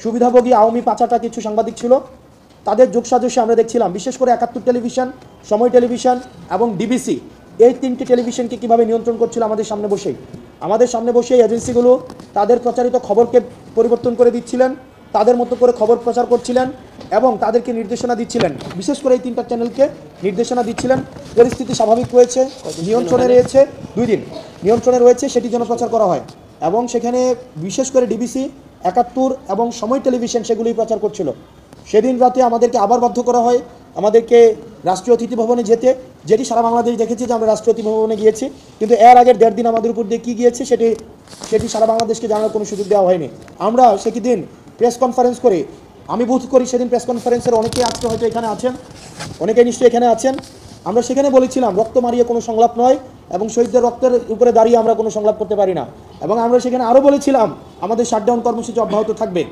সুবিধাভোগী আওয়ামী পাচাটা কিছু সাংবাদিক ছিল, তাদের যোগসাজশে আমরা দেখছিলাম, বিশেষ করে 71 টেলিভিশন, সময় টেলিভিশন এবং ডিবিসি, এই তিনটি টেলিভিশনকে কীভাবে নিয়ন্ত্রণ করছিল আমাদের সামনে বসে এজেন্সিগুলো তাদের প্রচারিত খবরকে পরিবর্তন করে দিচ্ছিলেন, তাদের মতো করে খবর প্রচার করছিলেন এবং তাদেরকে নির্দেশনা দিচ্ছিলেন, বিশেষ করে এই তিনটা চ্যানেলকে নির্দেশনা দিচ্ছিলেন। পরিস্থিতি স্বাভাবিক রয়েছে, নিয়ন্ত্রণে রয়েছে, 2 দিন নিয়ন্ত্রণে রয়েছে, সেটি যেন প্রচার করা হয়। এবং সেখানে বিশেষ করে ডিবিসি, 71 এবং সময় টেলিভিশন সেগুলোই প্রচার করছিল। সেদিন রাতে আমাদেরকে আবার বাধ্য করা হয় আমাদেরকে রাষ্ট্রীয় অতিথি ভবনে যেতে, যেটি সারা বাংলাদেশ দেখেছে যে আমরা রাষ্ট্রীয় অতিথি ভবনে গিয়েছি, কিন্তু এর আগের 1.5 দিন আমাদের উপর দিয়ে কী গিয়েছে সেটি সারা বাংলাদেশকে জানার কোনো সুযোগ দেওয়া হয়নি। আমরা সেদিন প্রেস কনফারেন্স করে, আমি বুথ করি সেদিন প্রেস কনফারেন্সের, অনেকেই আজকে হয়তো এখানে আছেন, অনেকেই নিশ্চয়ই এখানে আছেন। আমরা সেখানে বলেছিলাম রক্ত মারিয়ে কোনো সংলাপ নয় এবং শহীদদের রক্তের উপরে দাঁড়িয়ে আমরা কোনো সংলাপ করতে পারি না। এবং আমরা সেখানে আরও বলেছিলাম আমাদের শাটডাউন কর্মসূচি অব্যাহত থাকবে।